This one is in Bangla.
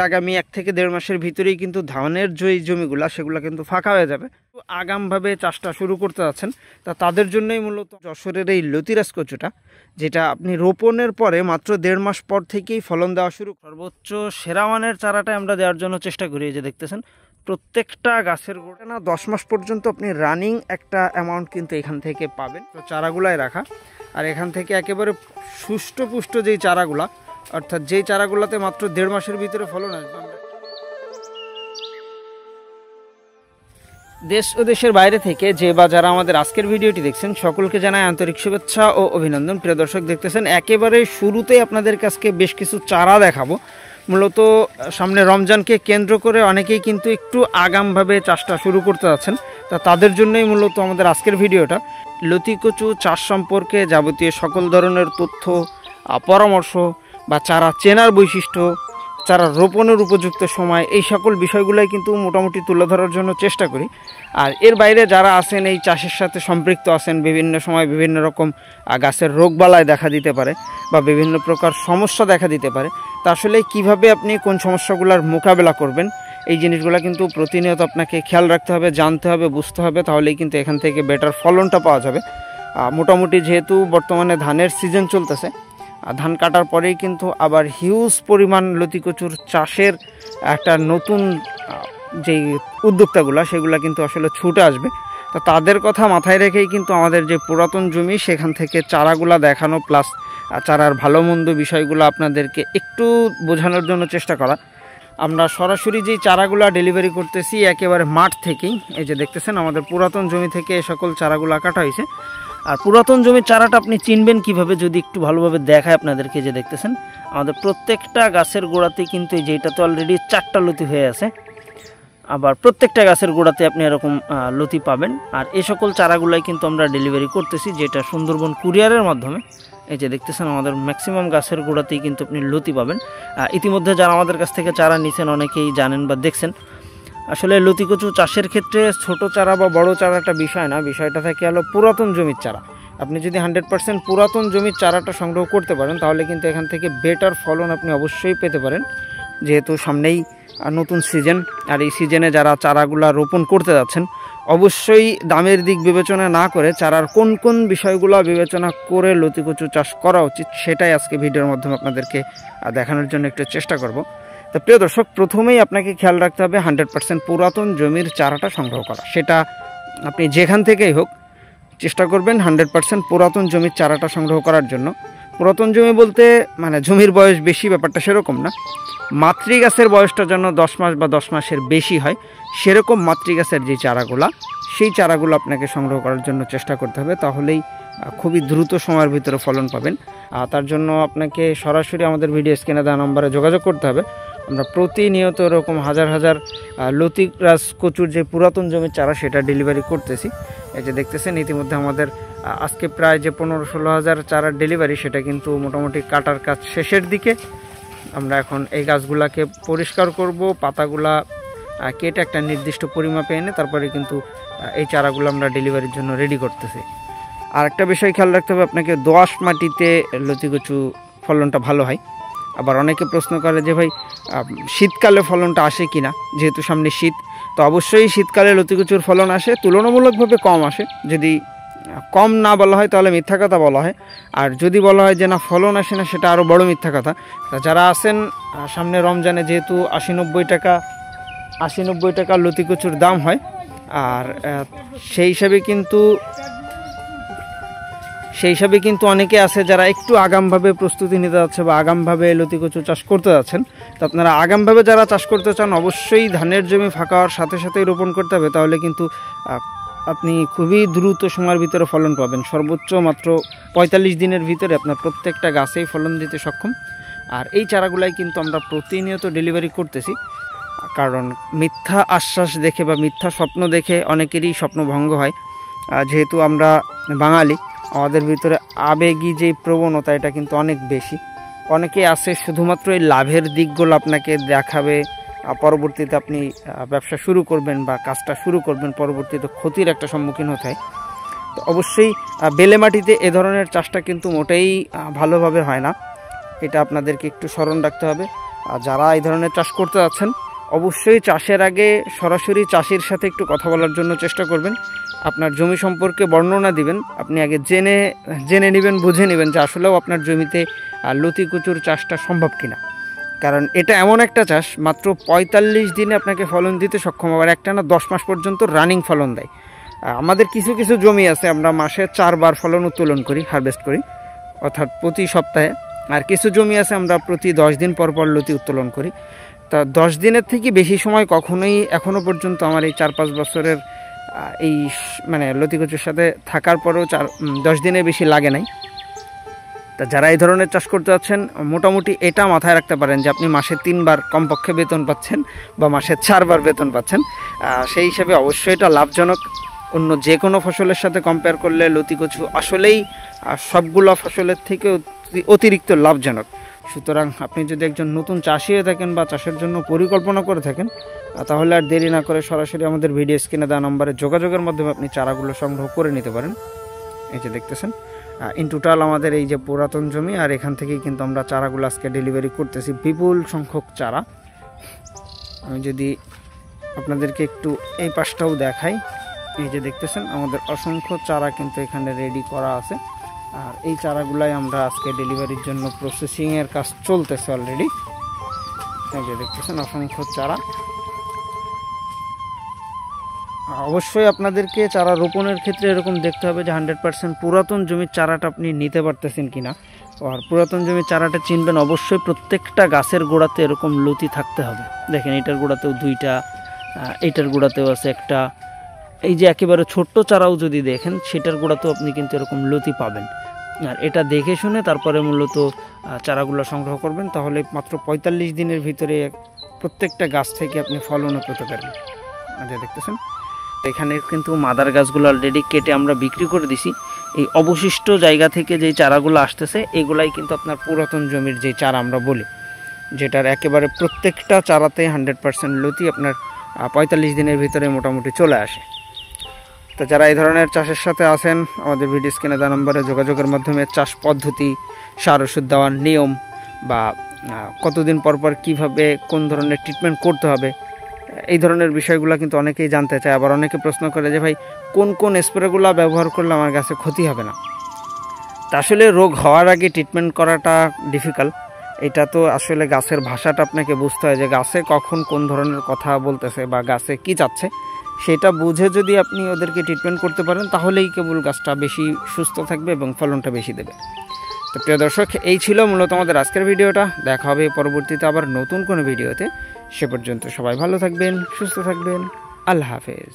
আগামী 1 থেকে 1.5 মাসের ভিতরেই কিন্তু ধানের যে জমিগুলা সেগুলো কিন্তু ফাঁকা হয়ে যাবে। আগামভাবে চাষটা শুরু করতে যাচ্ছেন, তাদের জন্যই মূলত যশোরের এই লতিরাজ কচুটা, যেটা আপনি রোপণের পরে মাত্র 1.5 মাস পর থেকেই ফলন দেওয়া শুরু। সর্বোচ্চ সেরা মানের চারাটাই আমরা দেওয়ার জন্য চেষ্টা করি। এই যে দেখতেছেন প্রত্যেকটা গাছের গোড়া না 10 মাস পর্যন্ত আপনি রানিং একটা অ্যামাউন্ট কিন্তু এখান থেকে পাবেন। তো চারাগুলাই রাখা, আর এখান থেকে একেবারে সুষ্ঠুপুষ্ট যেই চারাগুলা, অর্থাৎ যেই চারাগুলোতে মাত্র 1.5 মাসের ভিতরে ফলন আসবে। দেশ ও দেশের বাইরে থেকে যে বা যারা আমাদের আজকের ভিডিওটি দেখছেন সকলকে জানাই আন্তরিক শুভেচ্ছা ও অভিনন্দন। প্রিয় দর্শক, দেখতেছেন একেবারে শুরুতেই আপনাদের কাছে বেশ কিছু চারা দেখাবো। মূলত সামনে রমজানকে কেন্দ্র করে অনেকেই কিন্তু একটু আগামভাবে চাষটা শুরু করতে যাচ্ছেন, তাদের জন্যই মূলত আমাদের আজকের ভিডিওটা। লতি কচু চাষ সম্পর্কে যাবতীয় সকল ধরনের তথ্য, পরামর্শ বা চারা চেনার বৈশিষ্ট্য, চারা রোপণের উপযুক্ত সময়, এই সকল বিষয়গুলোই কিন্তু মোটামুটি তুলে ধরার জন্য চেষ্টা করি। আর এর বাইরে যারা আছেন এই চাষের সাথে সম্পৃক্ত আছেন, বিভিন্ন সময় বিভিন্ন রকম গাছের রোগবালাই দেখা দিতে পারে বা বিভিন্ন প্রকার সমস্যা দেখা দিতে পারে, তা আসলে কীভাবে আপনি কোন সমস্যাগুলোর মোকাবেলা করবেন এই জিনিসগুলো কিন্তু প্রতিনিয়ত আপনাকে খেয়াল রাখতে হবে, জানতে হবে, বুঝতে হবে, তাহলেই কিন্তু এখান থেকে বেটার ফলনটা পাওয়া যাবে। মোটামুটি যেহেতু বর্তমানে ধানের সিজন চলতেছে, ধান কাটার পরেই কিন্তু আবার হিউজ পরিমাণ লতি কচুর চাষের একটা নতুন যেই উদ্যোক্তাগুলো সেগুলো কিন্তু আসলে ছুটে আসবে। তো তাদের কথা মাথায় রেখেই কিন্তু আমাদের যে পুরাতন জমি সেখান থেকে চারাগুলা দেখানো, প্লাস চারার ভালো মন্দ বিষয়গুলো আপনাদেরকে একটু বোঝানোর জন্য চেষ্টা করা। আমরা সরাসরি যেই চারাগুলা ডেলিভারি করতেছি একেবারে মাঠ থেকেই। এই যে দেখতেছেন আমাদের পুরাতন জমি থেকে এ সকল চারাগুলা কাটা হয়েছে। আর পুরাতন জমির চারাটা আপনি চিনবেন কিভাবে, যদি একটু ভালোভাবে দেখায় আপনাদেরকে। যে দেখতেছেন আমাদের প্রত্যেকটা গাছের গোড়াতে কিন্তু এই যে এটা তো অলরেডি 4টা লতি হয়ে আছে, আবার প্রত্যেকটা গাছের গোড়াতে আপনি এরকম লতি পাবেন। আর এই সকল চারাগুলাই কিন্তু আমরা ডেলিভারি করতেছি, যেটা সুন্দরবন কুরিয়ারের মাধ্যমে। এই যে দেখতেছেন আমাদের ম্যাক্সিমাম গাছের গোড়াতেই কিন্তু আপনি লতি পাবেন। ইতিমধ্যে যারা আমাদের কাছ থেকে চারা নিছেন অনেকেই জানেন বা দেখছেন। আসলে লতি কচু চাষের ক্ষেত্রে ছোট চারা বা বড় চারা একটা বিষয় না, বিষয়টা থাকে হলো পুরাতন জমির চারা। আপনি যদি 100% পুরাতন জমির চারাটা সংগ্রহ করতে পারেন তাহলে কিন্তু এখান থেকে বেটার ফলন আপনি অবশ্যই পেতে পারেন। যেহেতু সামনেই নতুন সিজন, আর এই সিজনে যারা চারাগুলা রোপণ করতে যাচ্ছেন অবশ্যই দামের দিক বিবেচনা না করে চারার কোন কোন বিষয়গুলো বিবেচনা করে লতি কচু চাষ করা উচিত সেটাই আজকে ভিডিওর মাধ্যমে আপনাদেরকে দেখানোর জন্য একটু চেষ্টা করব। তো প্রিয় দর্শক, প্রথমেই আপনাকে খেয়াল রাখতে হবে 100% পুরাতন জমির চারাটা সংগ্রহ করা। সেটা আপনি যেখান থেকেই হোক চেষ্টা করবেন 100% পুরাতন জমির চারাটা সংগ্রহ করার জন্য। পুরাতন জমি বলতে মানে জমির বয়স বেশি ব্যাপারটা সেরকম না, মাতৃগাছের বয়সটা যেন 10 মাস বা 10 মাসের বেশি হয় সেরকম মাতৃগাছের যে চারাগুলা, সেই চারাগুলো আপনাকে সংগ্রহ করার জন্য চেষ্টা করতে হবে। তাহলেই খুবই দ্রুত সময়ের ভিতরে ফলন পাবেন। তার জন্য আপনাকে সরাসরি আমাদের ভিডিও স্ক্রিনে দেওয়া নম্বরে যোগাযোগ করতে হবে। আমরা প্রতিনিয়ত এরকম হাজার হাজার লতিরাজ কচুর যে পুরাতন জমির চারা সেটা ডেলিভারি করতেছি। এই যে দেখতেছেন ইতিমধ্যে আমাদের আজকে প্রায় যে 15-16 হাজার চারার ডেলিভারি, সেটা কিন্তু মোটামুটি কাটার কাজ শেষের দিকে। আমরা এখন এই গাছগুলাকে পরিষ্কার করব, পাতাগুলা কেটে একটা নির্দিষ্ট পরিমাপে এনে তারপরে কিন্তু এই চারাগুলো আমরা ডেলিভারির জন্য রেডি করতেছি। আর একটা বিষয় খেয়াল রাখতে হবে, আপনাকে দোআঁশ মাটিতে লতি কচু ফলনটা ভালো হয়। আবার অনেকে প্রশ্ন করে যে ভাই শীতকালে ফলনটা আসে কি না, যেহেতু সামনে শীত, তো অবশ্যই শীতকালে লতি কচুর ফলন আসে, তুলনামূলকভাবে কম আসে। যদি কম না বলা হয় তাহলে মিথ্যা কথা বলা হয়, আর যদি বলা হয় যে না ফলন আসে না সেটা আরও বড় মিথ্যা কথা। যারা আছেন সামনে রমজানে যেহেতু 80-90 টাকা লতি কচুর দাম হয়, আর সেই হিসাবে কিন্তু অনেকে আছে যারা একটু আগামভাবে প্রস্তুতি নিতে যাচ্ছে বা আগামভাবে লতি কচু চাষ করতে যাচ্ছেন। তো আপনারা আগামভাবে যারা চাষ করতে চান অবশ্যই ধানের জমি ফাঁকা হওয়ার সাথে সাথেই রোপণ করতে হবে, তাহলে কিন্তু আপনি খুবই দ্রুত সময়ের ভিতরে ফলন পাবেন। সর্বোচ্চ মাত্র 45 দিনের ভিতরে আপনার প্রত্যেকটা গাছেই ফলন দিতে সক্ষম। আর এই চারাগুলাই কিন্তু আমরা প্রতিনিয়ত ডেলিভারি করতেছি, কারণ মিথ্যা আশ্বাস দেখে বা মিথ্যা স্বপ্ন দেখে অনেকেরই স্বপ্ন ভঙ্গ হয়। যেহেতু আমরা বাঙালি, আমাদের ভিতরে আবেগী যে প্রবণতা এটা কিন্তু অনেক বেশি। অনেকে আছে শুধুমাত্র এই লাভের দিকগুলো আপনাকে দেখাবে, পরবর্তীতে আপনি ব্যবসা শুরু করবেন বা কাজটা শুরু করবেন, পরবর্তীতে ক্ষতির একটা সম্মুখীন হতে হয়। তো অবশ্যই বেলে মাটিতে এ ধরনের চাষটা কিন্তু মোটেই ভালোভাবে হয় না, এটা আপনাদেরকে একটু স্মরণ রাখতে হবে। যারা এই ধরনের চাষ করতে যাচ্ছেন অবশ্যই চাষের আগে সরাসরি চাষির সাথে একটু কথা বলার জন্য চেষ্টা করবেন। আপনার জমি সম্পর্কে বর্ণনা দিবেন, আপনি আগে জেনে নেবেন, বুঝে নেবেন যে আসলেও আপনার জমিতে লতি কচুর চাষটা সম্ভব কিনা। কারণ এটা এমন একটা চাষ মাত্র 45 দিনে আপনাকে ফলন দিতে সক্ষম, আবার একটানা 10 মাস পর্যন্ত রানিং ফলন দেয়। আমাদের কিছু কিছু জমি আছে আমরা মাসে 4 বার ফলন উত্তোলন করি, হারভেস্ট করি, অর্থাৎ প্রতি সপ্তাহে। আর কিছু জমি আছে আমরা প্রতি 10 দিন পর পর লতি উত্তোলন করি। তা 10 দিনের থেকে বেশি সময় কখনোই এখনও পর্যন্ত আমার এই 4-5 বছরের এই মানে লতি কচুর সাথে থাকার পরেও 10 দিনের বেশি লাগে নাই। তা যারা এই ধরনের চাষ করতে যাচ্ছেন মোটামুটি এটা মাথায় রাখতে পারেন যে আপনি মাসে 3 বার কমপক্ষে বেতন পাচ্ছেন বা মাসে 4 বার বেতন পাচ্ছেন। সেই হিসাবে অবশ্যই এটা লাভজনক। অন্য যে কোনো ফসলের সাথে কম্পেয়ার করলে লতি কচু আসলেই সবগুলো ফসলের থেকে অতিরিক্ত লাভজনক। সুতরাং আপনি যদি একজন নতুন চাষি হয়ে থাকেন বা চাষের জন্য পরিকল্পনা করে থাকেন তাহলে আর দেরি না করে সরাসরি আমাদের ভিডিও স্ক্রিনে দেওয়া নম্বরে যোগাযোগের মাধ্যমে আপনি চারাগুলো সংগ্রহ করে নিতে পারেন। এই যে দেখতেছেন ইন টোটাল আমাদের এই যে পুরাতন জমি, আর এখান থেকেই কিন্তু আমরা চারাগুলো আজকে ডেলিভারি করতেছি, বিপুল সংখ্যক চারা। আমি যদি আপনাদেরকে একটু এই পাশটাও দেখাই, এই যে দেখতেছেন আমাদের অসংখ্য চারা কিন্তু এখানে রেডি করা আছে। আর এই চারাগুলাই আমরা আজকে ডেলিভারির জন্য প্রসেসিংয়ের কাজ চলতেছে অলরেডি। এই যে দেখতেছেন অসংখ্য চারা। অবশ্যই আপনাদেরকে চারা রোপণের ক্ষেত্রে এরকম দেখতে হবে যে 100% পুরাতন জমির চারাটা আপনি নিতে পারতেছেন কিনা। আর পুরাতন জমির চারাটা চিনবেন অবশ্যই প্রত্যেকটা গাছের গোড়াতে এরকম লতি থাকতে হবে। দেখেন এটার গোড়াতেও 2টা, এইটার গোড়াতেও আছে একটা। এই যে একেবারে ছোট্ট চারাও যদি দেখেন সেটার গোড়াতেও আপনি কিন্তু এরকম লতি পাবেন। আর এটা দেখে শুনে তারপরে মূলত চারাগুলো সংগ্রহ করবেন, তাহলে মাত্র 45 দিনের ভিতরে প্রত্যেকটা গাছ থেকে আপনি ফলনও পেতে পারেন। আচ্ছা দেখতেছেন এখানে কিন্তু মাদার গাছগুলো অলরেডি কেটে আমরা বিক্রি করে দিছি। এই অবশিষ্ট জায়গা থেকে যেই চারাগুলো আসতেছে এগুলাই কিন্তু আপনার পুরাতন জমির যে চারা আমরা বলি, যেটার একেবারে প্রত্যেকটা চারাতে 100% লতি আপনার 45 দিনের ভিতরে মোটামুটি চলে আসে। তো যারা এই ধরনের চাষের সাথে আছেন আমাদের ভিডিও স্ক্রিনে দেওয়া নম্বরে যোগাযোগের মাধ্যমে চাষ পদ্ধতি, সার ওষুধ দেওয়ার নিয়ম বা কতদিন পর পর কীভাবে কোন ধরনের ট্রিটমেন্ট করতে হবে এই ধরনের বিষয়গুলো কিন্তু অনেকেই জানতে চায়। আবার অনেকে প্রশ্ন করে যে ভাই কোন কোন স্প্রেগুলো ব্যবহার করলে আমার গাছে ক্ষতি হবে না। তা আসলে রোগ হওয়ার আগে ট্রিটমেন্ট করাটা ডিফিকাল্ট। এটা তো আসলে গাছের ভাষাটা আপনাকে বুঝতে হয় যে গাছে কখন কোন ধরনের কথা বলতেছে বা গাছে কি চাচ্ছে, সেটা বুঝে যদি আপনি ওদেরকে ট্রিটমেন্ট করতে পারেন তাহলেই কেবল গাছটা বেশি সুস্থ থাকবে এবং ফলনটা বেশি দেবে। তো প্রিয় দর্শক, এই ছিল মূলত আমাদের আজকের ভিডিওটা। দেখা হবে পরবর্তীতে আবার নতুন কোনো ভিডিওতে। সে পর্যন্ত সবাই ভালো থাকবেন, সুস্থ থাকবেন। আল্লাহ হাফেজ।